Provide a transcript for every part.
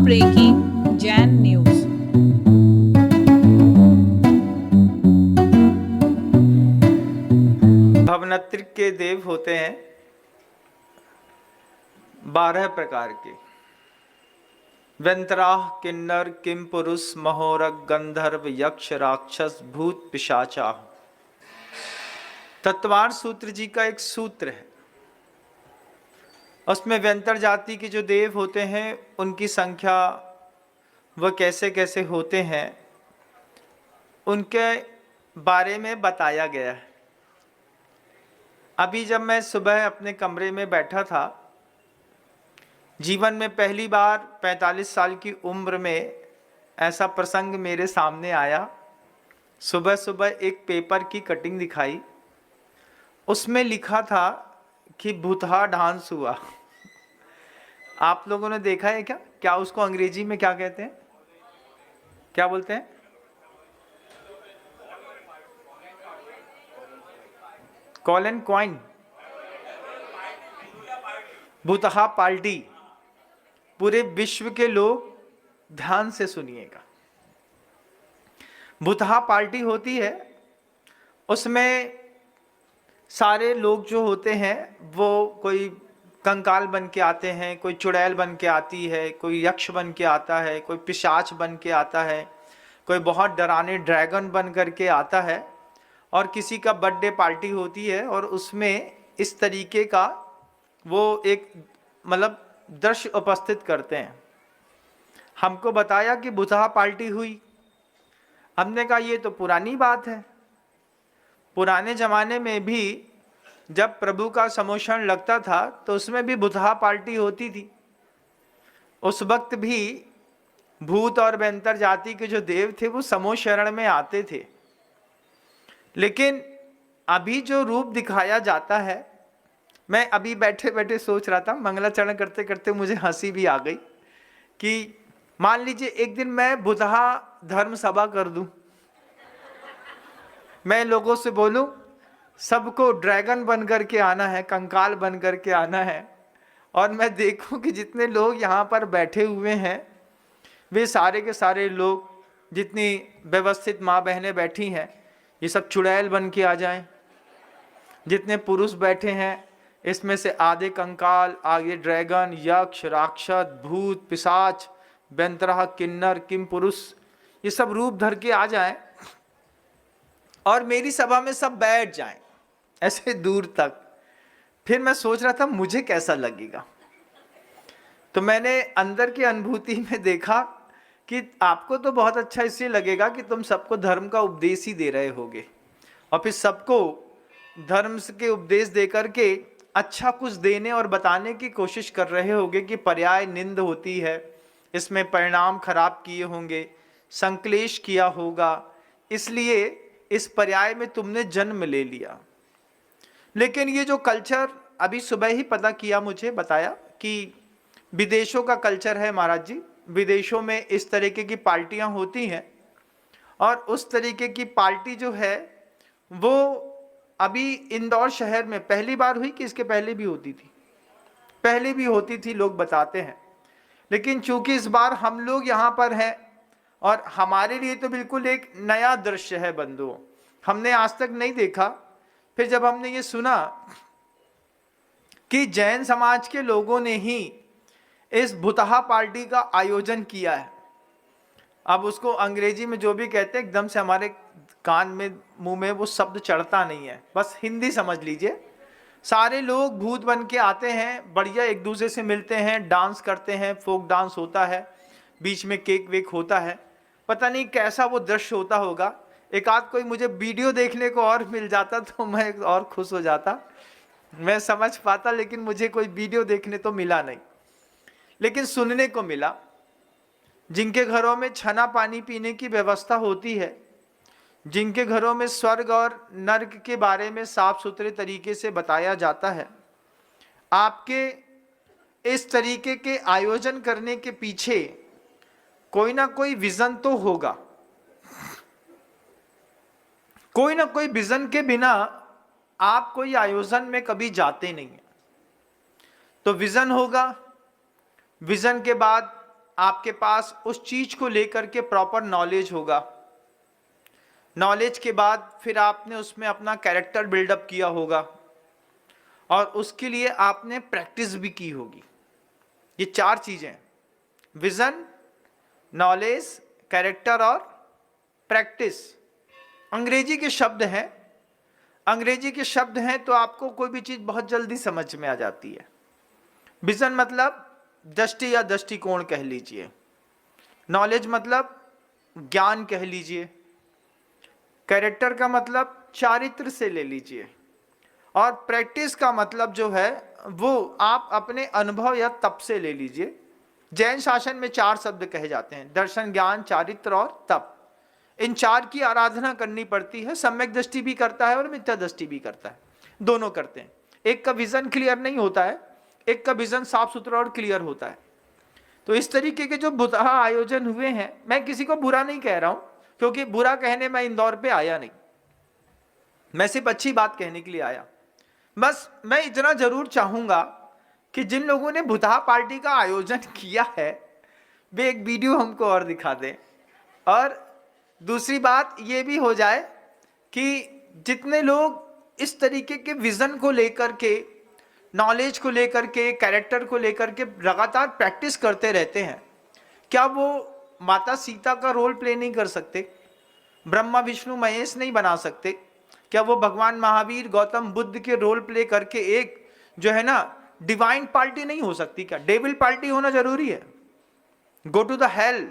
Breaking Jain news. भवनत्री के देव होते हैं 12 प्रकार के। व्यंतराह, किन्नर, किम पुरुष, महोरग, गंधर्व, यक्ष, राक्षस, भूत, पिशाचा। तत्वार सूत्र जी का एक सूत्र है, उसमें व्यंतर जाति के जो देव होते हैं उनकी संख्या वह कैसे कैसे होते हैं उनके बारे में बताया गया है। अभी जब मैं सुबह अपने कमरे में बैठा था, जीवन में पहली बार 45 साल की उम्र में ऐसा प्रसंग मेरे सामने आया। सुबह सुबह एक पेपर की कटिंग दिखाई, उसमें लिखा था कि भूतहा डांस हुआ। आप लोगों ने देखा है क्या? क्या उसको अंग्रेजी में क्या कहते हैं, क्या बोलते हैं? कॉल एंड क्वाइन, भूतहा पार्टी। पूरे विश्व के लोग ध्यान से सुनिएगा। भूतहा पार्टी होती है, उसमें सारे लोग जो होते हैं वो कोई कंकाल बन के आते हैं, कोई चुड़ैल बन के आती है, कोई यक्ष बन के आता है, कोई पिशाच बन के आता है, कोई बहुत डराने ड्रैगन बन करके आता है। और किसी का बर्थडे पार्टी होती है और उसमें इस तरीके का वो एक मतलब दृश्य उपस्थित करते हैं। हमको बताया कि भूतहा पार्टी हुई। हमने कहा ये तो पुरानी बात है। पुराने जमाने में भी जब प्रभु का समोषण लगता था तो उसमें भी भूतहा पार्टी होती थी। उस वक्त भी भूत और व्यंतर जाति के जो देव थे वो समोशरण में आते थे। लेकिन अभी जो रूप दिखाया जाता है, मैं अभी बैठे बैठे सोच रहा था, मंगलाचरण करते करते मुझे हंसी भी आ गई कि मान लीजिए एक दिन मैं भूतहा धर्म सभा कर दूं, मैं लोगों से बोलूं सबको ड्रैगन बन करके आना है, कंकाल बन करके आना है, और मैं देखूं कि जितने लोग यहाँ पर बैठे हुए हैं वे सारे के सारे लोग, जितनी व्यवस्थित माँ बहनें बैठी हैं, ये सब चुड़ैल बन के आ जाएं। जितने पुरुष बैठे हैं इसमें से आधे कंकाल, आगे ड्रैगन, यक्ष, राक्षस, भूत, पिशाच, व्यंतराह, किन्नर, किम पुरुष, ये सब रूप धर के आ जाएं और मेरी सभा में सब बैठ जाएं ऐसे दूर तक। फिर मैं सोच रहा था मुझे कैसा लगेगा। तो मैंने अंदर की अनुभूति में देखा कि आपको तो बहुत अच्छा इसलिए लगेगा कि तुम सबको धर्म का उपदेश ही दे रहे होगे और फिर सबको धर्म के उपदेश दे करके अच्छा कुछ देने और बताने की कोशिश कर रहे होगे कि पर्याय निंद होती है, इसमें परिणाम खराब किए होंगे, संक्लेश किया होगा, इसलिए इस पर्याय में तुमने जन्म ले लिया। लेकिन ये जो कल्चर अभी सुबह ही पता किया, मुझे बताया कि विदेशों का कल्चर है महाराज जी। विदेशों में इस तरीके की पार्टियां होती हैं और उस तरीके की पार्टी जो है वो अभी इंदौर शहर में पहली बार हुई कि इसके पहले भी होती थी? पहले भी होती थी, लोग बताते हैं। लेकिन चूंकि इस बार हम लोग यहाँ पर हैं और हमारे लिए तो बिल्कुल एक नया दृश्य है बंधुओं, हमने आज तक नहीं देखा। फिर जब हमने ये सुना कि जैन समाज के लोगों ने ही इस भूतहा पार्टी का आयोजन किया है, अब उसको अंग्रेजी में जो भी कहते हैं एकदम से हमारे कान में मुंह में वो शब्द चढ़ता नहीं है, बस हिंदी समझ लीजिए। सारे लोग भूत बन के आते हैं, बढ़िया एक दूसरे से मिलते हैं, डांस करते हैं, फोक डांस होता है, बीच में केक वेक होता है। पता नहीं कैसा वो दृश्य होता होगा। एक आध कोई मुझे वीडियो देखने को और मिल जाता तो मैं और खुश हो जाता, मैं समझ पाता, लेकिन मुझे कोई वीडियो देखने तो मिला नहीं। लेकिन सुनने को मिला, जिनके घरों में छना पानी पीने की व्यवस्था होती है, जिनके घरों में स्वर्ग और नर्क के बारे में साफ सुथरे तरीके से बताया जाता है, आपके इस तरीके के आयोजन करने के पीछे कोई ना कोई विजन तो होगा। कोई ना कोई विजन के बिना आप कोई आयोजन में कभी जाते नहीं हैं। तो विजन होगा, विजन के बाद आपके पास उस चीज को लेकर के प्रॉपर नॉलेज होगा। नॉलेज के बाद फिर आपने उसमें अपना कैरेक्टर बिल्डअप किया होगा और उसके लिए आपने प्रैक्टिस भी की होगी। ये 4 चीजें, विजन, नॉलेज, कैरेक्टर और प्रैक्टिस। अंग्रेजी के शब्द हैं, अंग्रेजी के शब्द हैं तो आपको कोई भी चीज बहुत जल्दी समझ में आ जाती है। विजन मतलब दृष्टि या दृष्टिकोण कह लीजिए, नॉलेज मतलब ज्ञान कह लीजिए, कैरेक्टर का मतलब चारित्र से ले लीजिए, और प्रैक्टिस का मतलब जो है वो आप अपने अनुभव या तप से ले लीजिए। जैन शासन में 4 शब्द कहे जाते हैं, दर्शन, ज्ञान, चारित्र और तप। इन 4 की आराधना करनी पड़ती है। सम्यक दृष्टि भी करता है और मिथ्या दृष्टि भी करता है, दोनों करते हैं। एक का विजन क्लियर नहीं होता है, एक का विजन साफ सुथरा और क्लियर होता है। तो इस तरीके के जो बुतहा आयोजन हुए हैं, मैं किसी को बुरा नहीं कह रहा हूं, क्योंकि बुरा कहने मैं इंदौर पे आया नहीं, मैं सिर्फ अच्छी बात कहने के लिए आया। बस मैं इतना जरूर चाहूंगा कि जिन लोगों ने बुतहा पार्टी का आयोजन किया है वे एक वीडियो हमको और दिखा दें, और दूसरी बात ये भी हो जाए कि जितने लोग इस तरीके के विजन को लेकर के, नॉलेज को लेकर के, कैरेक्टर को लेकर के लगातार प्रैक्टिस करते रहते हैं, क्या वो माता सीता का रोल प्ले नहीं कर सकते? ब्रह्मा विष्णु महेश नहीं बना सकते? क्या वो भगवान महावीर गौतम बुद्ध के रोल प्ले करके एक जो है ना डिवाइन पार्टी नहीं हो सकती? क्या डेविल पार्टी होना जरूरी है? गो टू द हेल,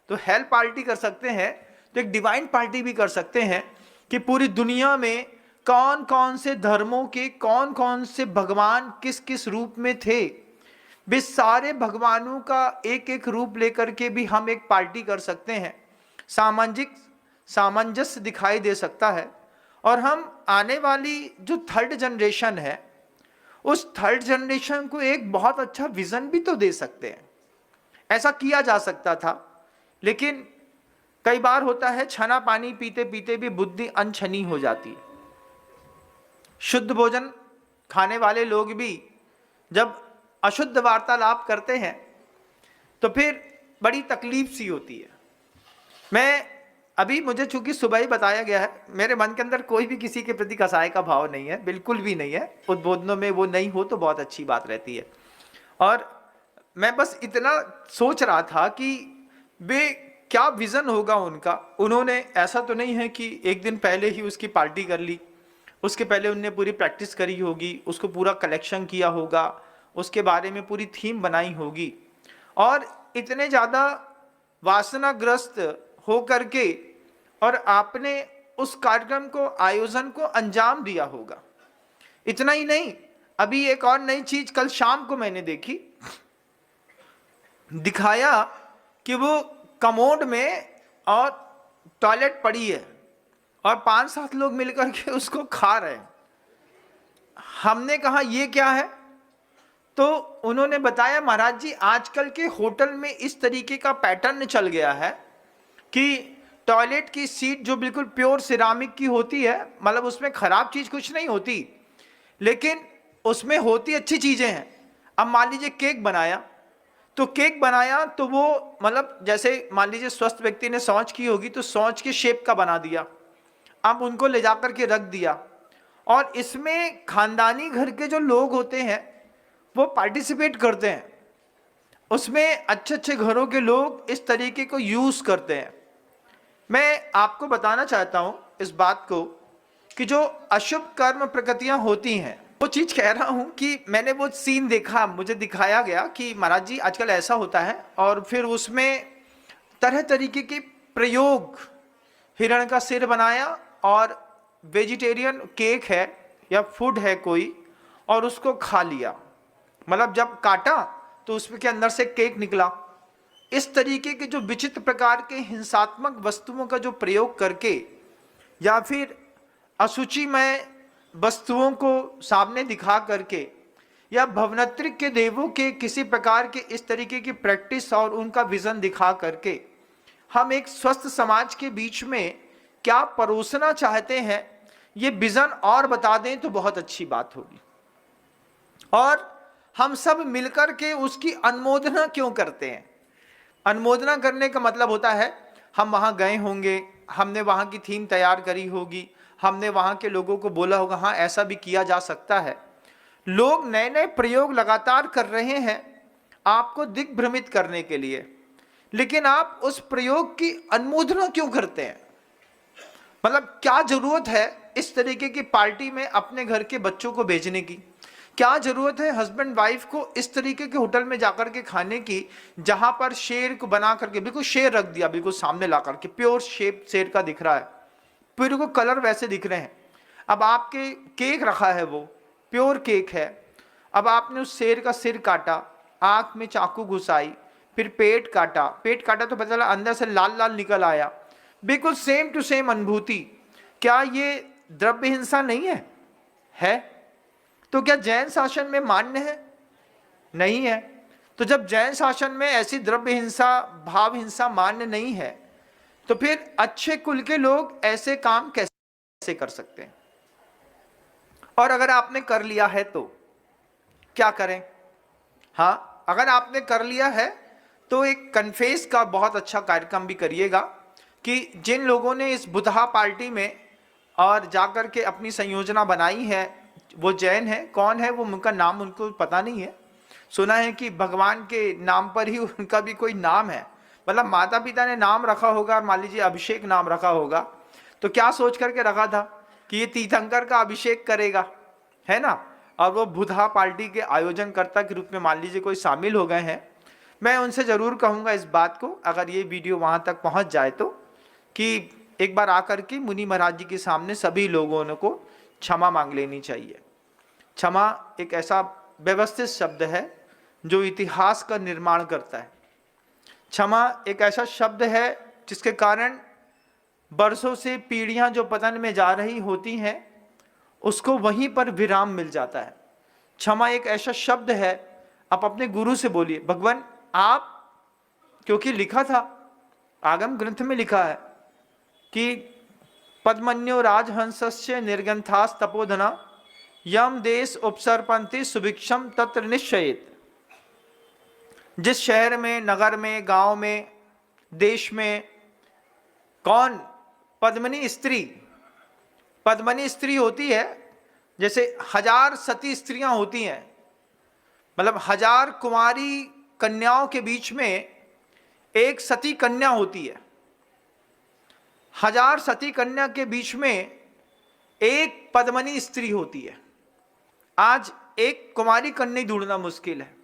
तो हेल पार्टी कर सकते हैं तो एक डिवाइन पार्टी भी कर सकते हैं कि पूरी दुनिया में कौन कौन से धर्मों के कौन कौन से भगवान किस किस रूप में थे, वे सारे भगवानों का एक एक रूप लेकर के भी हम एक पार्टी कर सकते हैं। सामंजस्य दिखाई दे सकता है, और हम आने वाली जो 3rd जनरेशन है उस 3rd जनरेशन को एक बहुत अच्छा विजन भी तो दे सकते हैं। ऐसा किया जा सकता था, लेकिन कई बार होता है छना पानी पीते पीते भी बुद्धि अनछनी हो जाती है। शुद्ध भोजन खाने वाले लोग भी जब अशुद्ध वार्तालाप करते हैं तो फिर बड़ी तकलीफ सी होती है। मैं अभी मुझे चूंकि सुबह ही बताया गया है, मेरे मन के अंदर कोई भी किसी के प्रति कसाय का भाव नहीं है, बिल्कुल भी नहीं है। उद्बोधनों में वो नहीं हो तो बहुत अच्छी बात रहती है। और मैं बस इतना सोच रहा था कि वे क्या विजन होगा उनका। उन्होंने ऐसा तो नहीं है कि एक दिन पहले ही उसकी पार्टी कर ली, उसके पहले उनने पूरी प्रैक्टिस करी होगी, उसको पूरा कलेक्शन किया होगा, उसके बारे में पूरी थीम बनाई होगी, और इतने ज़्यादा वासनाग्रस्त हो करके और आपने उस कार्यक्रम को, आयोजन को अंजाम दिया होगा। इतना ही नहीं, अभी एक और नई चीज कल शाम को मैंने देखी, दिखाया कि वो कमोड में और टॉयलेट पड़ी है और 5-7 लोग मिलकर के उसको खा रहे हैं। हमने कहा ये क्या है? तो उन्होंने बताया, महाराज जी आजकल के होटल में इस तरीके का पैटर्न चल गया है कि टॉयलेट की सीट जो बिल्कुल प्योर सिरामिक की होती है, मतलब उसमें खराब चीज कुछ नहीं होती, लेकिन उसमें होती अच्छी चीजें हैं। अब मान लीजिए केक बनाया, तो केक बनाया तो वो मतलब जैसे मान लीजिए स्वस्थ व्यक्ति ने शौच की होगी तो शौच के शेप का बना दिया, अब उनको ले जाकर के रख दिया, और इसमें खानदानी घर के जो लोग होते हैं वो पार्टिसिपेट करते हैं, उसमें अच्छे अच्छे घरों के लोग इस तरीके को यूज करते हैं। मैं आपको बताना चाहता हूं इस बात को कि जो अशुभ कर्म प्रकृतियां होती हैं, वो चीज कह रहा हूं कि मैंने वो सीन देखा, मुझे दिखाया गया कि महाराज जी आजकल ऐसा होता है, और फिर उसमें तरह तरीके के प्रयोग, हिरण का सिर बनाया और वेजिटेरियन केक है या फूड है कोई, और उसको खा लिया, मतलब जब काटा तो उसमें के अंदर से केक निकला। इस तरीके के जो विचित्र प्रकार के हिंसात्मक वस्तुओं का जो प्रयोग करके या फिर अशुचिमय वस्तुओं को सामने दिखा करके या भवनत्रिक के देवों के किसी प्रकार के इस तरीके की प्रैक्टिस और उनका विजन दिखा करके हम एक स्वस्थ समाज के बीच में क्या परोसना चाहते हैं, ये विजन और बता दें तो बहुत अच्छी बात होगी। और हम सब मिलकर के उसकी अनुमोदना क्यों करते हैं? अनुमोदना करने का मतलब होता है हम वहाँ गए होंगे, हमने वहाँ की थीम तैयार करी होगी, हमने वहाँ के लोगों को बोला होगा हाँ ऐसा भी किया जा सकता है। लोग नए नए प्रयोग लगातार कर रहे हैं आपको दिग्भ्रमित करने के लिए, लेकिन आप उस प्रयोग की अनुमोदना क्यों करते हैं? मतलब क्या जरूरत है इस तरीके की पार्टी में अपने घर के बच्चों को भेजने की? क्या जरूरत है हस्बैंड वाइफ को इस तरीके के होटल में जाकर के खाने की, जहां पर शेर को बना करके बिल्कुल शेर रख दिया, बिल्कुल सामने ला करके प्योर शेप शेर का दिख रहा है, पूरे को कलर वैसे दिख रहे हैं। अब आपके केक रखा है, वो प्योर केक है, अब आपने उस शेर का सिर काटा, आंख में चाकू घुसाई, फिर पेट काटा, पेट काटा तो पता चला अंदर से लाल लाल निकल आया, बिल्कुल सेम टू सेम अनुभूति। क्या ये द्रव्य हिंसा नहीं है? तो क्या जैन शासन में मान्य है? नहीं है। तो जब जैन शासन में ऐसी द्रव्य हिंसा, भाव हिंसा मान्य नहीं है, तो फिर अच्छे कुल के लोग ऐसे काम कैसे कर सकते हैं? और अगर आपने कर लिया है तो क्या करें? हाँ, अगर आपने कर लिया है तो एक कन्फेस का बहुत अच्छा कार्यक्रम भी करिएगा कि जिन लोगों ने इस बुधा पार्टी में और जाकर के अपनी संयोजना बनाई है वो जैन है। कौन है वो, उनका नाम उनको पता नहीं है। सुना है कि भगवान के नाम पर ही उनका भी कोई नाम है, मतलब माता पिता ने नाम रखा होगा और मान लीजिए अभिषेक नाम रखा होगा, तो क्या सोच करके रखा था कि ये तीर्थंकर का अभिषेक करेगा, है ना। और वो बुधा पार्टी के आयोजनकर्ता के रूप में मान लीजिए कोई शामिल हो गए हैं। मैं उनसे जरूर कहूँगा इस बात को, अगर ये वीडियो वहाँ तक पहुँच जाए तो, कि एक बार आकर के मुनि महाराज जी के सामने सभी लोगों को क्षमा मांग लेनी चाहिए। क्षमा एक ऐसा व्यवस्थित शब्द है जो इतिहास का निर्माण करता है। क्षमा एक ऐसा शब्द है जिसके कारण वर्षों से पीढ़ियां जो पतन में जा रही होती हैं उसको वहीं पर विराम मिल जाता है। क्षमा एक ऐसा शब्द है, आप अपने गुरु से बोलिए भगवान आप, क्योंकि लिखा था, आगम ग्रंथ में लिखा है कि पद्मन्यो राजहंसस्य निर्गंथास तपोधना यम देश उपसर्पन्ति सुभिक्षम तत्र निश्चयेत। जिस शहर में, नगर में, गांव में, देश में कौन पद्मनी स्त्री होती है, जैसे 1000 सती स्त्रियां होती हैं, मतलब 1000 कुंवारी कन्याओं के बीच में एक सती कन्या होती है। 1000 सती कन्या के बीच में एक पद्मनी स्त्री होती है। आज एक कुमारी कन्या ढूंढना मुश्किल है,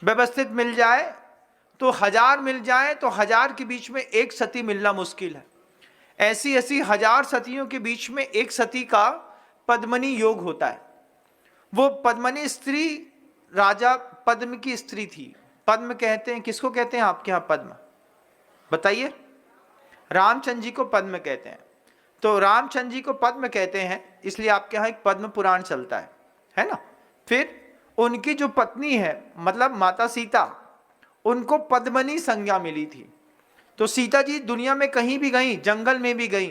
व्यवस्थित मिल जाए तो 1000 मिल जाए तो 1000 के बीच में एक सती मिलना मुश्किल है। ऐसी 1000 सतियों के बीच में एक सती का पद्मनी योग होता है। वो पद्मनी स्त्री राजा पद्म की स्त्री थी। पद्म कहते हैं, किसको कहते हैं आपके यहाँ पद्म, बताइए? रामचंद्र जी को पद्म कहते हैं। तो रामचंद्र जी को पद्म कहते हैं इसलिए आपके यहाँ एक पद्म पुराण चलता है ना। फिर उनकी जो पत्नी है मतलब माता सीता, उनको पद्मनी संज्ञा मिली थी। तो सीता जी दुनिया में कहीं भी गई, जंगल में भी गई,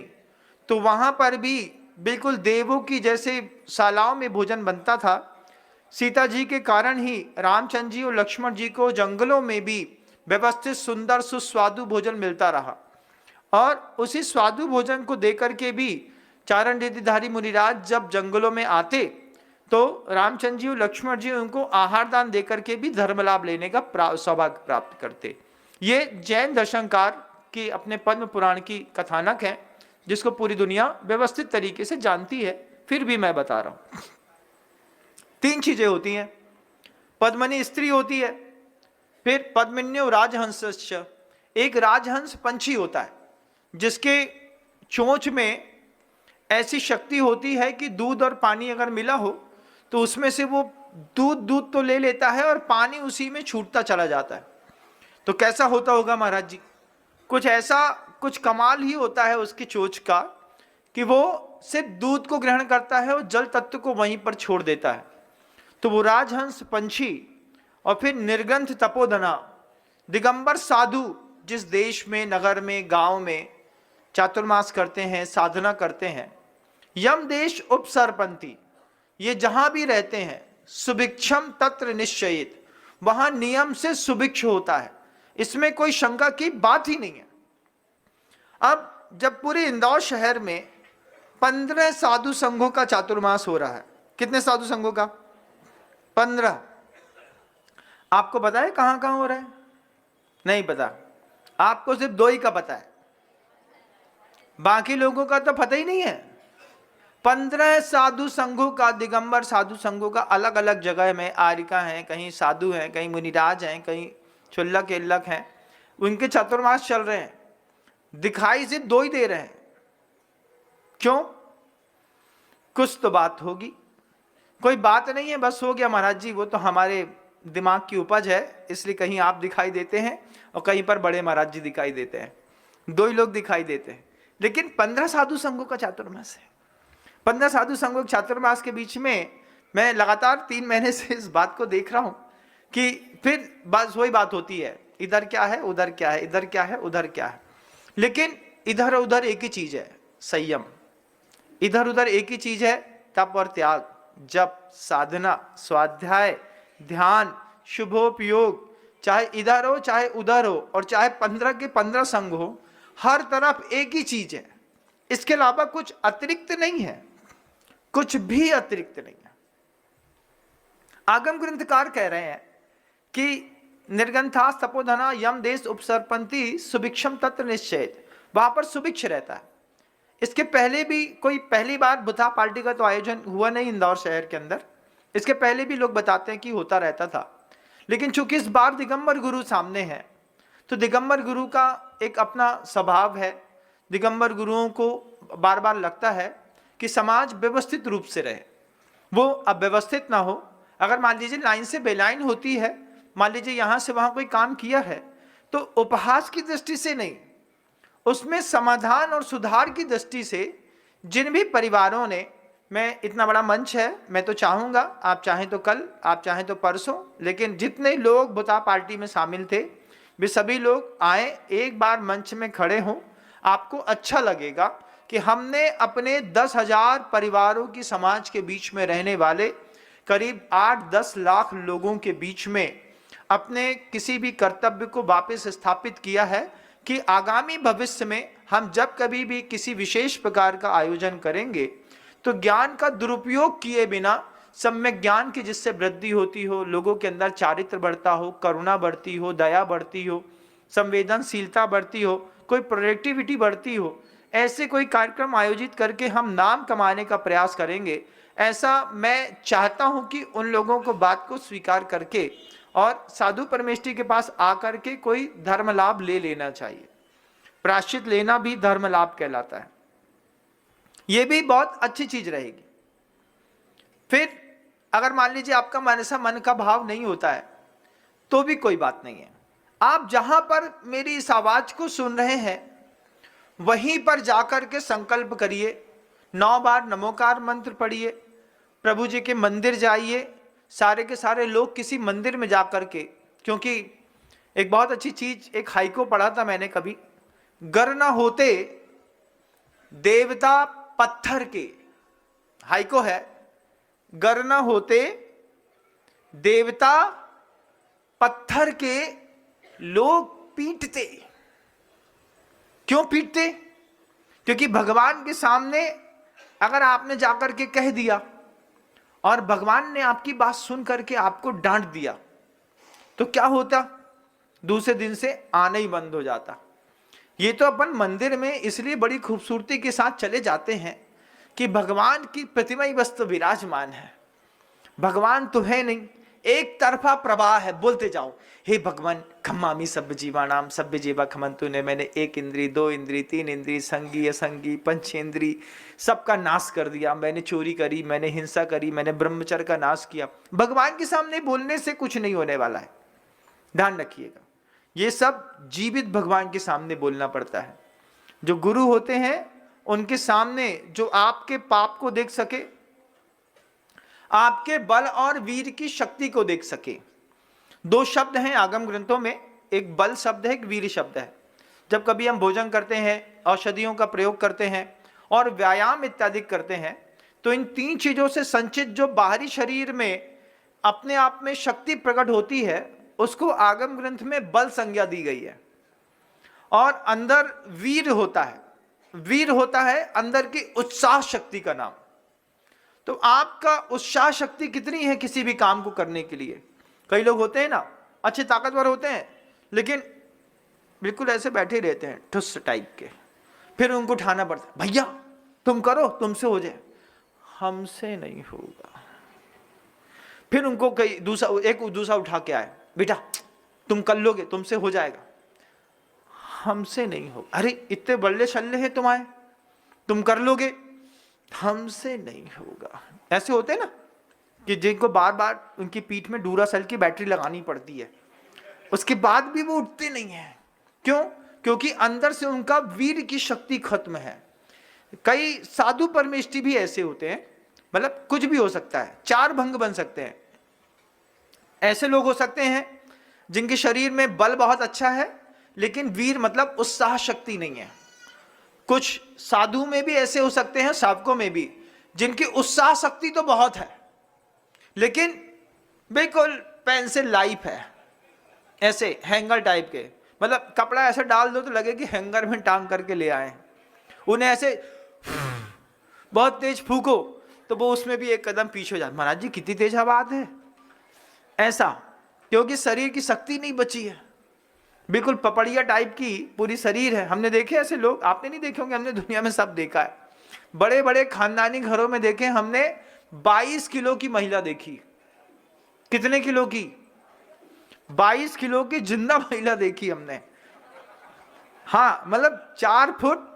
तो वहां पर भी बिल्कुल देवों की जैसे शालाओं में भोजन बनता था। सीता जी के कारण ही रामचंद्र जी और लक्ष्मण जी को जंगलों में भी व्यवस्थित सुंदर सुस्वादु भोजन मिलता रहा। और उसी स्वादु भोजन को देकर के भी चारण रिद्धिधारी मुनिराज जब जंगलों में आते तो रामचंद्र जी और लक्ष्मण जी उनको आहार दान देकर के भी धर्म लाभ लेने का सौभाग्य प्राप्त करते। ये जैन दर्शनकार की अपने पद्म पुराण की कथानक है जिसको पूरी दुनिया व्यवस्थित तरीके से जानती है, फिर भी मैं बता रहा हूं। 3 चीजें होती हैं, पद्मनी स्त्री होती है, फिर पद्मिन्यो राजहंसस्य, एक राजहंस पंछी होता है जिसके चोंच में ऐसी शक्ति होती है कि दूध और पानी अगर मिला हो तो उसमें से वो दूध तो ले लेता है और पानी उसी में छूटता चला जाता है। तो कैसा होता होगा महाराज जी? कुछ ऐसा, कुछ कमाल ही होता है उसकी चोंच का कि वो सिर्फ दूध को ग्रहण करता है और जल तत्व को वहीं पर छोड़ देता है। तो वो राजहंस पंछी और फिर निर्गंथ तपोधना, दिगंबर साधु जिस देश में, नगर में, गांव में चातुर्मास करते हैं, साधना करते हैं, यम देश उपसर्पन्ति, ये जहां भी रहते हैं, सुभिक्षम तत्र निश्चयित, वहां नियम से सुभिक्ष होता है। इसमें कोई शंका की बात ही नहीं है। अब जब पूरे इंदौर शहर में 15 साधु संघों का चातुर्मास हो रहा है, कितने साधु संघों का? 15। आपको पता है कहां कहां हो रहा है? नहीं पता। आपको सिर्फ 2 ही का पता है, बाकी लोगों का तो पता ही नहीं है। 15 साधु संघों का, दिगंबर साधु संघों का अलग अलग जगह में आरिका हैं, कहीं साधु हैं, कहीं मुनिराज हैं, कहीं छुल्लक एल्लक हैं, उनके चातुर्मास चल रहे हैं। दिखाई सिर्फ 2 ही दे रहे हैं। क्यों? कुछ तो बात होगी। कोई बात नहीं है, बस हो गया महाराज जी, वो तो हमारे दिमाग की उपज है, इसलिए कहीं आप दिखाई देते हैं और कहीं पर बड़े महाराज जी दिखाई देते हैं। 2 ही लोग दिखाई देते हैं। लेकिन 15 साधु संघों का चातुर्मास है। 15 साधु संघों के चातुर्मास के बीच में मैं लगातार 3 महीने से इस बात को देख रहा हूं कि फिर बस वही बात होती है, इधर क्या है उधर क्या है, इधर क्या है उधर क्या है। लेकिन इधर उधर एक ही चीज है, संयम। इधर उधर एक ही चीज है, तप और त्याग, जप, साधना, स्वाध्याय, ध्यान, शुभोपयोग। चाहे इधर हो चाहे उधर हो, और चाहे 15 के 15 संघ हो, हर तरफ एक ही चीज है। इसके अलावा कुछ अतिरिक्त नहीं है, कुछ भी अतिरिक्त नहीं है। आगम ग्रंथकार कह रहे हैं कि निर्गंथा तपोधना यम देश उपसर्पंती सुभिक्षम तत्र निश्चय, वहां पर सुभिक्ष रहता है। इसके पहले भी कोई पहली बार बुधा पार्टी का तो आयोजन हुआ नहीं इंदौर शहर के अंदर, इसके पहले भी लोग बताते हैं कि होता रहता था। लेकिन चूंकि इस बार दिगंबर गुरु सामने है, तो दिगंबर गुरु का एक अपना स्वभाव है। दिगंबर गुरुओं को बार बार लगता है कि समाज व्यवस्थित रूप से रहे, वो अव्यवस्थित ना हो। अगर मान लीजिए लाइन से बेलाइन होती है, मान लीजिए यहां से वहां कोई काम किया है, तो उपहास की दृष्टि से नहीं, उसमें समाधान और सुधार की दृष्टि से जिन भी परिवारों ने, मैं इतना बड़ा मंच है, मैं तो चाहूंगा आप चाहें तो कल, आप चाहें तो परसों, लेकिन जितने लोग बुता पार्टी में शामिल थे वे सभी लोग आए, एक बार मंच में खड़े हों। आपको अच्छा लगेगा कि हमने अपने 10,000 परिवारों की समाज के बीच में रहने वाले करीब 8-10 लाख लोगों के बीच में अपने किसी भी कर्तव्य को वापस स्थापित किया है कि आगामी भविष्य में हम जब कभी भी किसी विशेष प्रकार का आयोजन करेंगे तो ज्ञान का दुरुपयोग किए बिना, सम्यक ज्ञान की जिससे वृद्धि होती हो, लोगों के अंदर चारित्र बढ़ता हो, करुणा बढ़ती हो, दया बढ़ती हो, संवेदनशीलता बढ़ती हो, कोई प्रोडक्टिविटी बढ़ती हो, ऐसे कोई कार्यक्रम आयोजित करके हम नाम कमाने का प्रयास करेंगे। ऐसा मैं चाहता हूं कि उन लोगों को बात को स्वीकार करके और साधु परमेष्ठी के पास आकर के कोई धर्म लाभ ले लेना चाहिए। प्रायश्चित लेना भी धर्म लाभ कहलाता है। यह भी बहुत अच्छी चीज रहेगी। फिर अगर मान लीजिए आपका मन का भाव नहीं होता है तो भी कोई बात नहीं है। आप जहां पर मेरी इस आवाज को सुन रहे हैं वहीं पर जाकर के संकल्प करिए, 9 बार नमोकार मंत्र पढ़िए, प्रभु जी के मंदिर जाइए, सारे के सारे लोग किसी मंदिर में जाकर के, क्योंकि एक बहुत अच्छी चीज, एक हाइको पढ़ा था मैंने कभी, गर न होते देवता पत्थर के, हाइको है, गर न होते देवता पत्थर के लोग पीटते। क्यों पीटते? क्योंकि भगवान के सामने अगर आपने जाकर के कह दिया और भगवान ने आपकी बात सुन करके आपको डांट दिया तो क्या होता? दूसरे दिन से आना ही बंद हो जाता। ये तो अपन मंदिर में इसलिए बड़ी खूबसूरती के साथ चले जाते हैं कि भगवान की प्रतिमा ही बस तो विराजमान है, भगवान तो है नहीं, एक तरफा प्रवाह है, बोलते जाओ हे भगवान खम्मामी सब जीवानाम सभ्य जीवा खमन तूने, मैंने 1 इंद्री 2 इंद्री 3 इंद्री संगी असंगी पंचेंद्री सबका नाश कर दिया, मैंने चोरी करी, मैंने हिंसा करी, मैंने ब्रह्मचर्य का नाश किया। भगवान के सामने बोलने से कुछ नहीं होने वाला है, ध्यान रखिएगा। ये सब जीवित भगवान के सामने बोलना पड़ता है। जो गुरु होते हैं उनके सामने जो आपके पाप को देख सके, आपके बल और वीर की शक्ति को देख सके। 2 शब्द हैं आगम ग्रंथों में, एक बल शब्द है, एक वीर शब्द है। जब कभी हम भोजन करते हैं, औषधियों का प्रयोग करते हैं और व्यायाम इत्यादि करते हैं तो इन 3 चीजों से संचित जो बाहरी शरीर में अपने आप में शक्ति प्रकट होती है उसको आगम ग्रंथ में बल संज्ञा दी गई है। और अंदर वीर होता है, वीर होता है अंदर की उत्साह शक्ति का नाम। तो आपका उत्साह शक्ति कितनी है किसी भी काम को करने के लिए? कई लोग होते हैं ना, अच्छे ताकतवर होते हैं, लेकिन बिल्कुल ऐसे बैठे रहते हैं ठुस टाइप के, फिर उनको उठाना पड़ता है, भैया तुम करो, तुमसे हो जाए। हमसे नहीं होगा। फिर उनको एक दूसरा उठा के आए, बेटा तुम कर लोगे, तुमसे हो जाएगा। हमसे नहीं होगा। अरे इतने बल्ले छल्ले हैं तुम्हारे, तुम कर लोगे, हमसे नहीं होगा। ऐसे होते हैं ना कि जिनको बार बार उनकी पीठ में डूरासेल की बैटरी लगानी पड़ती है, उसके बाद भी वो उठते नहीं है। क्यों? क्योंकि अंदर से उनका वीर की शक्ति खत्म है। कई साधु परमेष्ठी भी ऐसे होते हैं, मतलब कुछ भी हो सकता है, चार भंग बन सकते हैं। ऐसे लोग हो सकते हैं जिनके शरीर में बल बहुत अच्छा है, लेकिन वीर मतलब उत्साह शक्ति नहीं है। कुछ साधु में भी ऐसे हो सकते हैं, साधकों में भी, जिनकी उत्साह शक्ति तो बहुत है, लेकिन बिल्कुल पेंसिल लाइफ है, ऐसे हैंगर टाइप के, मतलब कपड़ा ऐसे डाल दो तो लगे कि हैंगर में टांग करके ले आए। उन्हें ऐसे बहुत तेज फूको तो वो उसमें भी एक कदम पीछे हो जाए, महाराज जी कितनी तेज आवाज है, ऐसा। क्योंकि शरीर की शक्ति नहीं बची है, बिल्कुल पपड़िया टाइप की पूरी शरीर है। हमने देखे ऐसे लोग, आपने नहीं देखे होंगे, हमने दुनिया में सब देखा है। बड़े बड़े खानदानी घरों में देखे हमने, 22 किलो की महिला देखी। कितने किलो की? 22 किलो की जिंदा महिला देखी हमने। हाँ, मतलब 4 फुट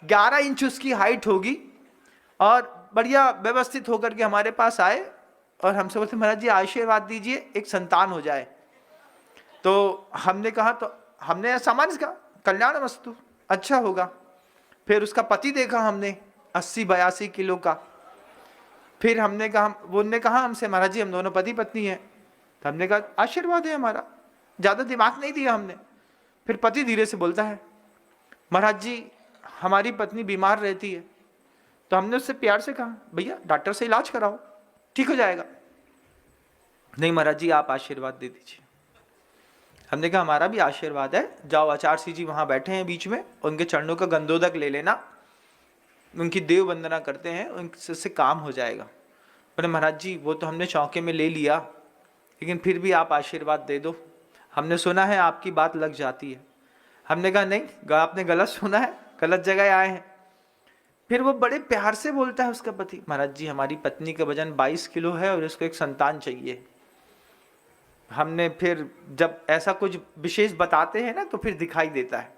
11 इंच उसकी हाइट होगी, और बढ़िया व्यवस्थित होकर के हमारे पास आए और हमसे बोलते, महाराज जी आशीर्वाद दीजिए, एक संतान हो जाए। तो हमने कहा, तो हमने सामान्य कहा कल्याण वस्तु, अच्छा होगा। फिर उसका पति देखा हमने, 80-82 किलो का। फिर हमने कहा, वो ने कहा हमसे, महाराज जी हम दोनों पति पत्नी हैं। तो हमने कहा आशीर्वाद है हमारा, ज़्यादा दिमाग नहीं दिया हमने। फिर पति धीरे से बोलता है, महाराज जी हमारी पत्नी बीमार रहती है। तो हमने उससे प्यार से कहा, भैया डॉक्टर से इलाज कराओ, ठीक हो जाएगा। नहीं महाराज जी आप आशीर्वाद दे दीजिए। हमने कहा हमारा भी आशीर्वाद है, जाओ आचार्य जी वहाँ बैठे हैं बीच में, उनके चरणों का गंधोदक ले लेना, उनकी देव वंदना करते हैं, उनसे काम हो जाएगा। बोले महाराज जी वो तो हमने चौके में ले लिया, लेकिन फिर भी आप आशीर्वाद दे दो, हमने सुना है आपकी बात लग जाती है। हमने कहा नहीं, आपने गलत सुना है, गलत जगह आए हैं। फिर वो बड़े प्यार से बोलता है उसका पति, महाराज जी हमारी पत्नी का वजन 22 किलो है और इसको एक संतान चाहिए। हमने फिर जब ऐसा कुछ विशेष बताते हैं ना, तो फिर दिखाई देता है।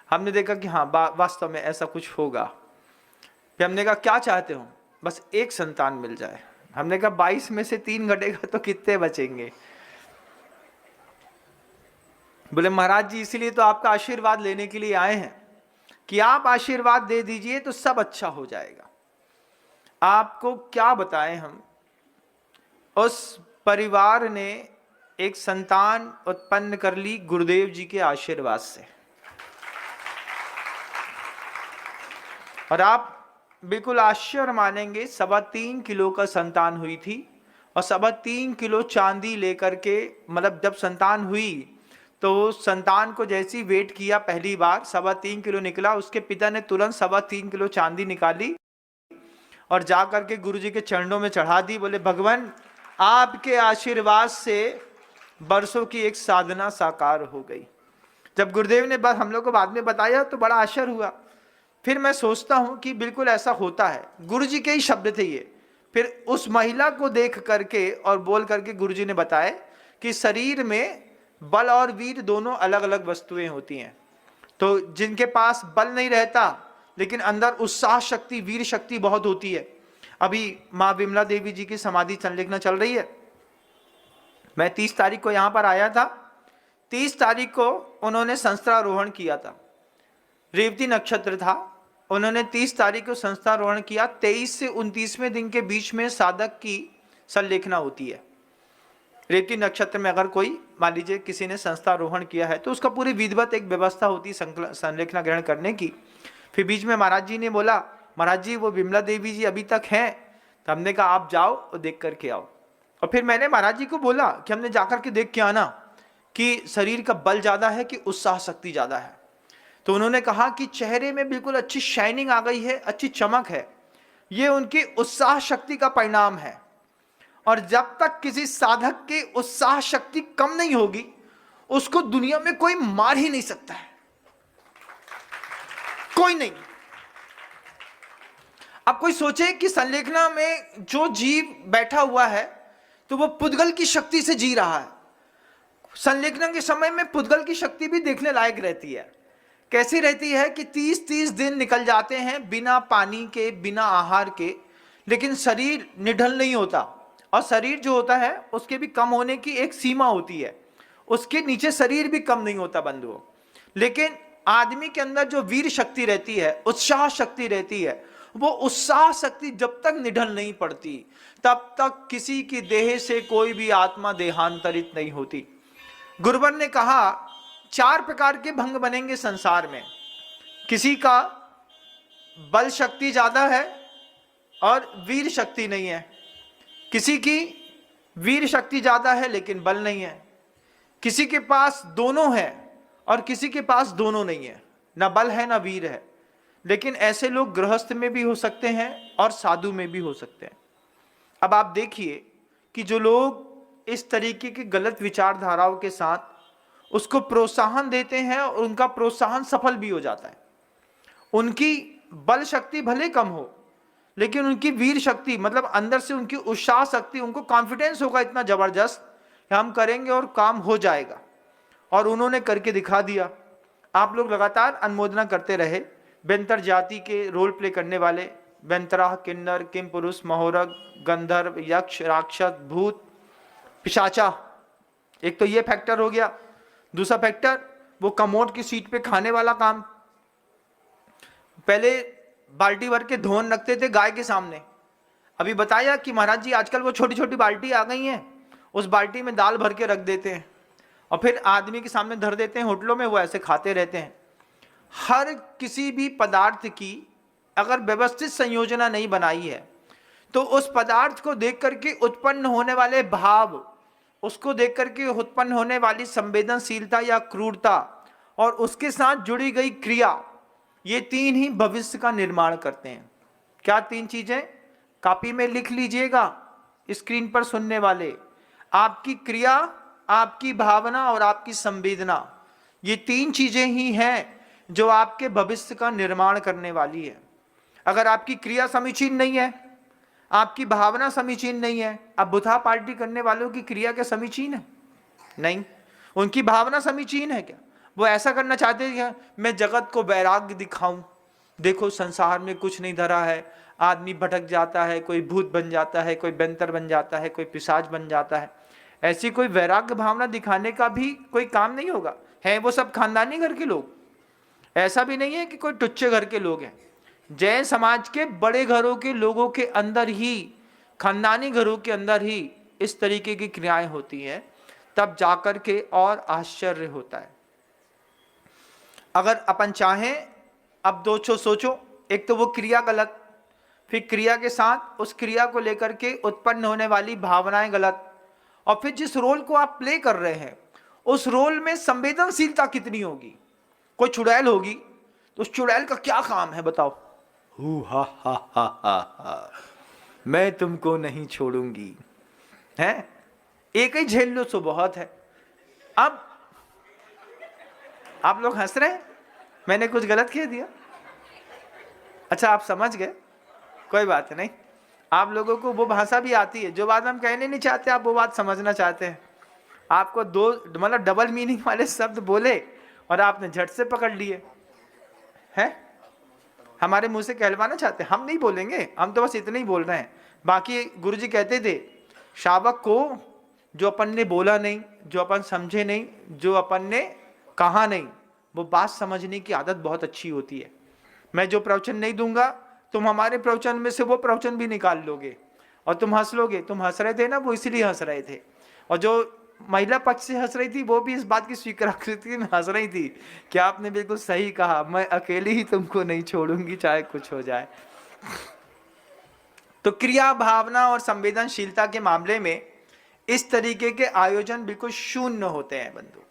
हमने देखा कि हाँ वास्तव में ऐसा कुछ होगा। फिर हमने कहा क्या चाहते हो? बस एक संतान मिल जाए। हमने कहा 22 में से 3 घटेगा तो कितने बचेंगे? बोले महाराज जी इसीलिए तो आपका आशीर्वाद लेने के लिए आए हैं, कि आप आशीर्वाद दे दीजिए तो सब अच्छा हो जाएगा। आपको क्या बताएं हम, उस परिवार ने एक संतान उत्पन्न कर ली गुरुदेव जी के आशीर्वाद से। और आप बिल्कुल आश्चर्य मानेंगे, 3.25 किलो का संतान हुई थी, और 3.25 किलो चांदी लेकर के, मतलब जब संतान हुई तो संतान को जैसी वेट किया पहली बार 3.25 किलो निकला, उसके पिता ने तुरंत 3.25 किलो चांदी निकाली और जा करके गुरु जी के चरणों में चढ़ा दी। बोले भगवान आपके आशीर्वाद से वर्षों की एक साधना साकार हो गई। जब गुरुदेव ने बात हम लोग को बाद में बताया तो बड़ा आश्चर्य हुआ। फिर मैं सोचता हूं कि बिल्कुल ऐसा होता है, गुरु जी के ही शब्द थे ये। फिर उस महिला को देख करके और बोल करके गुरु जी ने बताया कि शरीर में बल और वीर दोनों अलग अलग वस्तुएं होती हैं। तो जिनके पास बल नहीं रहता लेकिन अंदर उत्साह शक्ति वीर शक्ति बहुत होती है। अभी माँ विमला देवी जी की समाधि संलेखना चल रही है। मैं 30 तारीख को यहाँ पर आया था। 30 तारीख को उन्होंने संस्थारोहण किया था, रेवती नक्षत्र था। उन्होंने 30 तारीख को संस्थारोहण किया। 23 से 29वें दिन के बीच में साधक की संलेखना होती है। रेवती नक्षत्र में अगर कोई मान लीजिए किसी ने संस्थारोहण किया है तो उसका पूरी विधिवत एक व्यवस्था होती है संलेखना ग्रहण करने की। फिर बीच में महाराज जी ने बोला, महाराज जी वो विमला देवी जी अभी तक हैं। तो हमने कहा आप जाओ और देख करके आओ। और फिर मैंने महाराज जी को बोला कि हमने जाकर के देख के आना, कि शरीर का बल ज्यादा है कि उत्साह शक्ति ज्यादा है। तो उन्होंने कहा कि चेहरे में बिल्कुल अच्छी शाइनिंग आ गई है, अच्छी चमक है, ये उनकी उत्साह शक्ति का परिणाम है। और जब तक किसी साधक की उत्साह शक्ति कम नहीं होगी, उसको दुनिया में कोई मार ही नहीं सकता है, कोई नहीं। अब कोई सोचे कि संलेखना में जो जीव बैठा हुआ है तो वो पुद्गल की शक्ति से जी रहा है। संलेखना के समय में पुद्गल की शक्ति भी देखने लायक रहती है। कैसी रहती है कि 30-30 दिन निकल जाते हैं बिना पानी के, बिना आहार के, लेकिन शरीर निढल नहीं होता। और शरीर जो होता है उसके भी कम होने की एक सीमा होती है, उसके नीचे शरीर भी कम नहीं होता बंधुओं। लेकिन आदमी के अंदर जो वीर शक्ति रहती है, उत्साह शक्ति रहती है, वो उत्साह शक्ति जब तक निढल नहीं पड़ती तब तक किसी की देह से कोई भी आत्मा देहांतरित नहीं होती। गुरुवर ने कहा 4 प्रकार के भंग बनेंगे संसार में। किसी का बल शक्ति ज्यादा है और वीर शक्ति नहीं है, किसी की वीर शक्ति ज्यादा है लेकिन बल नहीं है, किसी के पास दोनों है और किसी के पास दोनों नहीं है, ना बल है ना वीर है। लेकिन ऐसे लोग गृहस्थ में भी हो सकते हैं और साधु में भी हो सकते हैं। अब आप देखिए कि जो लोग इस तरीके की गलत विचारधाराओं के साथ उसको प्रोत्साहन देते हैं और उनका प्रोत्साहन सफल भी हो जाता है। उनकी बल शक्ति भले कम हो लेकिन उनकी वीर शक्ति, मतलब अंदर से उनकी उत्साह शक्ति, उनको कॉन्फिडेंस होगा इतना जबरदस्त कि हम करेंगे और काम हो जाएगा। और उन्होंने करके दिखा दिया। आप लोग लगातार अनुमोदना करते रहे। बेंतर जाति के रोल प्ले करने वाले बेंतरा, किन्नर, किम पुरुष, महोरग, गंधर्व, यक्ष, राक्षस, भूत, पिशाचा, एक तो ये फैक्टर हो गया। दूसरा फैक्टर वो कमोड की सीट पे खाने वाला काम। पहले बाल्टी भर के धोन रखते थे गाय के सामने। अभी बताया कि महाराज जी आजकल वो छोटी छोटी बाल्टी आ गई हैं, उस बाल्टी में दाल भर के रख देते हैं और फिर आदमी के सामने धर देते हैं होटलों में, वो ऐसे खाते रहते हैं। हर किसी भी पदार्थ की अगर व्यवस्थित संयोजना नहीं बनाई है तो उस पदार्थ को देख करके उत्पन्न होने वाले भाव, उसको देख करके उत्पन्न होने वाली संवेदनशीलता या क्रूरता और उसके साथ जुड़ी गई क्रिया, ये 3 ही भविष्य का निर्माण करते हैं। क्या 3 चीजें? कॉपी में लिख लीजिएगा, स्क्रीन पर सुनने वाले। आपकी क्रिया, आपकी भावना और आपकी संवेदना, ये 3 चीजें ही हैं जो आपके भविष्य का निर्माण करने वाली है। अगर आपकी क्रिया समीचीन नहीं है, आपकी भावना समीचीन नहीं है, अब बुधा पार्टी करने वालों की क्रिया क्या समीचीन है? नहीं। उनकी भावना समीचीन है क्या? वो ऐसा करना चाहते हैं मैं जगत को वैराग्य दिखाऊं, देखो संसार में कुछ नहीं धरा है, आदमी भटक जाता है, कोई भूत बन जाता है, कोई बेंतर बन जाता है, कोई पिशाच बन जाता है। ऐसी कोई वैराग्य भावना दिखाने का भी कोई काम नहीं होगा। है वो सब खानदानी घर के लोग, ऐसा भी नहीं है कि कोई टुच्चे घर के लोग हैं। जैन समाज के बड़े घरों के लोगों के अंदर ही, खानदानी घरों के अंदर ही इस तरीके की क्रियाएं होती हैं, तब जाकर के और आश्चर्य होता है। अगर अपन चाहें, अब 2 सोचो, एक तो वो क्रिया गलत, फिर क्रिया के साथ उस क्रिया को लेकर के उत्पन्न होने वाली भावनाएं गलत, और फिर जिस रोल को आप प्ले कर रहे हैं उस रोल में संवेदनशीलता कितनी होगी। कोई चुड़ैल होगी तो उस चुड़ैल का क्या काम है बताओ? हु हा हा हा हा हा, मैं तुमको नहीं छोड़ूंगी, है? एक ही झेल लो सो बहुत है। अब आप लोग हंस रहे हैं, मैंने कुछ गलत कह दिया? अच्छा आप समझ गए, कोई बात नहीं। आप लोगों को वो भाषा भी आती है, जो बात हम कहने नहीं चाहते आप वो बात समझना चाहते हैं। आपको 2 मतलब डबल मीनिंग वाले शब्द बोले और आपने झट से पकड़ लिए हैं। हमारे मुंह से कहलवाना चाहते हैं, हम नहीं बोलेंगे, हम तो बस इतने ही बोल रहे हैं। बाकी गुरुजी कहते थे शावक को जो अपन ने बोला नहीं, जो अपन समझे नहीं, जो अपन ने कहा नहीं, वो बात समझने की आदत बहुत अच्छी होती है। मैं जो प्रवचन नहीं दूंगा, तुम हमारे प्रवचन में से वो प्रवचन भी निकाल लोगे और तुम हंस लोगे। तुम हंस रहे थे ना, वो इसीलिए हंस रहे थे। और जो महिला पक्ष से हंस रही थी वो भी इस बात की स्वीकृति में हंस रही थी कि आपने बिल्कुल सही कहा, मैं अकेली ही तुमको नहीं छोड़ूंगी चाहे कुछ हो जाए। तो क्रिया, भावना और संवेदनशीलता के मामले में इस तरीके के आयोजन बिल्कुल शून्य होते हैं बंधु।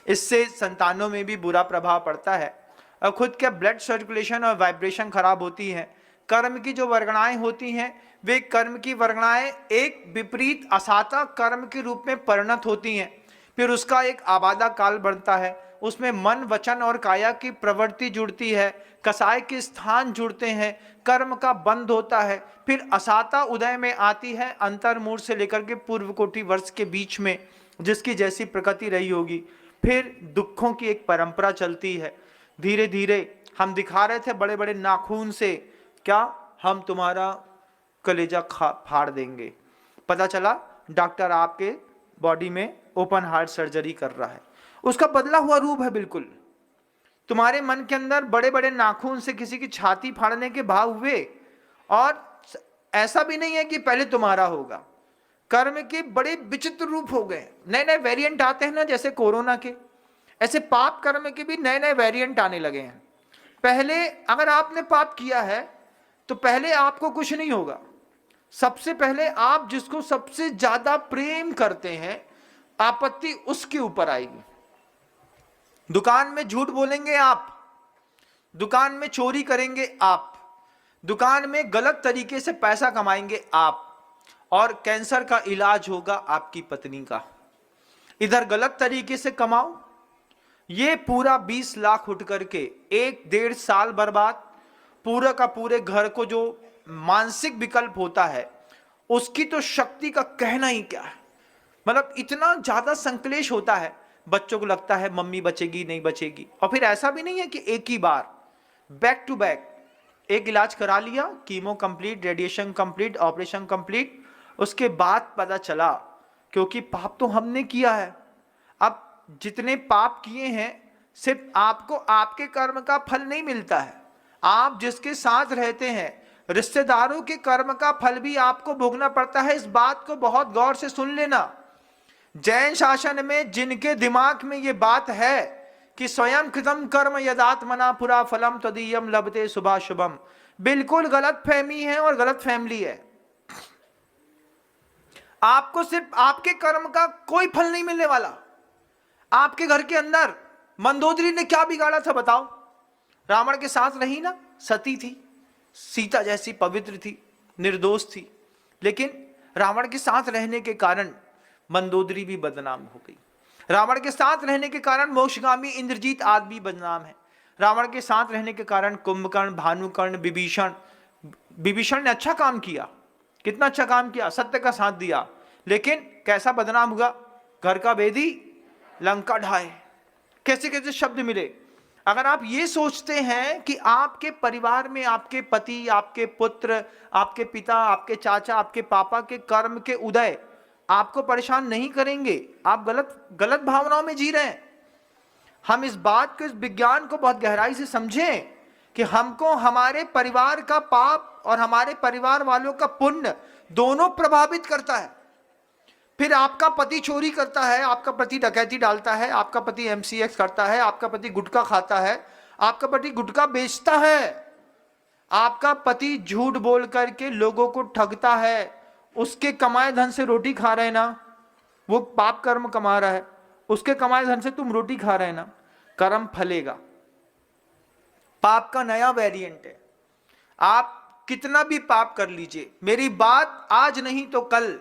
इससे संतानों में भी बुरा प्रभाव पड़ता है और खुद के ब्लड सर्कुलेशन और वाइब्रेशन खराब होती है। कर्म की जो वर्गणाएं होती हैं वे कर्म की वर्गणाएं एक विपरीत असाता कर्म के रूप में परिणत होती हैं। फिर उसका एक आबादा काल बनता है, उसमें मन वचन और काया की प्रवृत्ति जुड़ती है, कसाय के स्थान जुड़ते हैं, कर्म का बंध होता है। फिर असाता उदय में आती है अंतर्मूढ़ से लेकर के पूर्व कोटि वर्ष के बीच में, जिसकी जैसी प्रकृति रही होगी। फिर दुखों की एक परंपरा चलती है। धीरे धीरे हम दिखा रहे थे बड़े बड़े नाखून से, क्या हम तुम्हारा कलेजा फाड़ देंगे। पता चला डॉक्टर आपके बॉडी में ओपन हार्ट सर्जरी कर रहा है, उसका बदला हुआ रूप है बिल्कुल। तुम्हारे मन के अंदर बड़े बड़े नाखून से किसी की छाती फाड़ने के भाव हुए, और ऐसा भी नहीं है कि पहले तुम्हारा होगा। कर्म के बड़े विचित्र रूप हो गए, नए नए वेरिएंट आते हैं ना, जैसे कोरोना के, ऐसे पाप कर्म के भी नए नए वेरिएंट आने लगे हैं। पहले अगर आपने पाप किया है तो पहले आपको कुछ नहीं होगा। सबसे पहले आप जिसको सबसे ज्यादा प्रेम करते हैं, आपत्ति उसके ऊपर आएगी। दुकान में झूठ बोलेंगे आप, दुकान में चोरी करेंगे आप, दुकान में गलत तरीके से पैसा कमाएंगे आप, और कैंसर का इलाज होगा आपकी पत्नी का। इधर गलत तरीके से कमाओ, ये पूरा 20 लाख उठ करके 1-1.5 साल बर्बाद। पूरा का पूरे घर को जो मानसिक विकल्प होता है उसकी तो शक्ति का कहना ही क्या है। मतलब इतना ज्यादा संकलेश होता है, बच्चों को लगता है मम्मी बचेगी नहीं बचेगी। और फिर ऐसा भी नहीं है कि एक ही बार, बैक टू बैक एक इलाज करा लिया, chemo complete, radiation complete, operation complete, उसके बाद पता चला क्योंकि पाप तो हमने किया है। अब जितने पाप किए हैं सिर्फ आपको आपके कर्म का फल नहीं मिलता है, आप जिसके साथ रहते हैं रिश्तेदारों के कर्म का फल भी आपको भोगना पड़ता है। इस बात को बहुत गौर से सुन लेना। जैन शासन में जिनके दिमाग में ये बात है कि स्वयं कृतम कर्म यदात्मना पुरा फलम तदीयम लभते शुभाशुभम, बिल्कुल गलत फहमी है और गलत फैमिली है। आपको सिर्फ आपके कर्म का कोई फल नहीं मिलने वाला। आपके घर के अंदर मंदोदरी ने क्या बिगाड़ा था बताओ? रावण के साथ रही ना, सती थी, सीता जैसी पवित्र थी, निर्दोष थी, लेकिन रावण के साथ रहने के कारण मंदोदरी भी बदनाम हो गई। रावण के साथ रहने के कारण मोक्षगामी इंद्रजीत आदि भी बदनाम है। रावण के साथ रहने के कारण कुंभकर्ण, भानुकर्ण, विभीषण ने अच्छा काम किया, कितना अच्छा काम किया, सत्य का साथ दिया, लेकिन कैसा बदनाम हुआ? घर का बेदी लंका ढाए। कैसे कैसे शब्द मिले। अगर आप ये सोचते हैं कि आपके परिवार में आपके पति, आपके पुत्र, आपके पिता, आपके चाचा, आपके पापा के कर्म के उदय आपको परेशान नहीं करेंगे, आप गलत भावनाओं में जी रहे हैं। हम इस बात को, इस विज्ञान को बहुत गहराई से समझें कि हमको हमारे परिवार का पाप और हमारे परिवार वालों का पुण्य दोनों प्रभावित करता है। फिर आपका पति चोरी करता है, आपका पति डकैती डालता है, आपका पति MCX करता है, आपका पति गुटखा खाता है, आपका पति गुटखा बेचता है, आपका पति झूठ बोल करके लोगों को ठगता है, उसके कमाए धन से रोटी खा रहे ना, वो पाप कर्म कमा रहा है, उसके कमाए धन से तुम रोटी खा रहे ना, कर्म फलेगा। पाप का नया वेरिएंट है। आप कितना भी पाप कर लीजिए, मेरी बात आज नहीं तो कल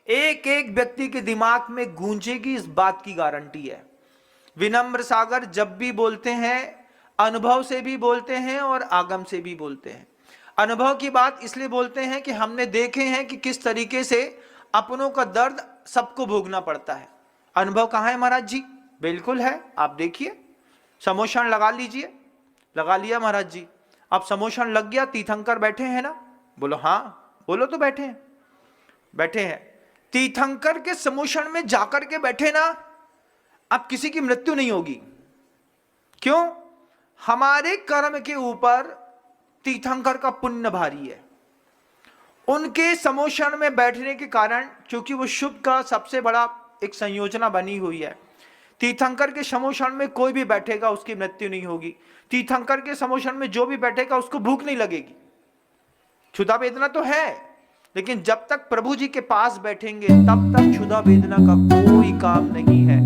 एक एक व्यक्ति के दिमाग में गूंजेगी, इस बात की गारंटी है। विनम्र सागर जब भी बोलते हैं अनुभव से भी बोलते हैं और आगम से भी बोलते हैं। अनुभव की बात इसलिए बोलते हैं कि हमने देखे हैं कि किस तरीके से अपनों का दर्द सबको भोगना पड़ता है। अनुभव कहाँ है महाराज जी? बिल्कुल है, आप देखिए, समोषण लगा लीजिए। लगा लिया महाराज जी, अब समोषण लग गया, तीर्थंकर बैठे हैं ना? बोलो हाँ, बोलो तो बैठे हैं, बैठे हैं। तीर्थंकर के समोषण में जाकर के बैठे ना, अब किसी की मृत्यु नहीं होगी। क्यों? हमारे कर्म के ऊपर तीर्थंकर का पुण्य भारी है। उनके समोषण में बैठने के कारण, क्योंकि वो शुभ का सबसे बड़ा एक संयोजना बनी हुई है, तीर्थंकर के समोषण में कोई भी बैठेगा उसकी मृत्यु नहीं होगी। तीर्थंकर के समोषण में जो भी बैठेगा उसको भूख नहीं लगेगी। क्षुधा वेदना तो है, लेकिन जब तक प्रभु जी के पास बैठेंगे तब तक क्षुधा वेदना का कोई काम नहीं है।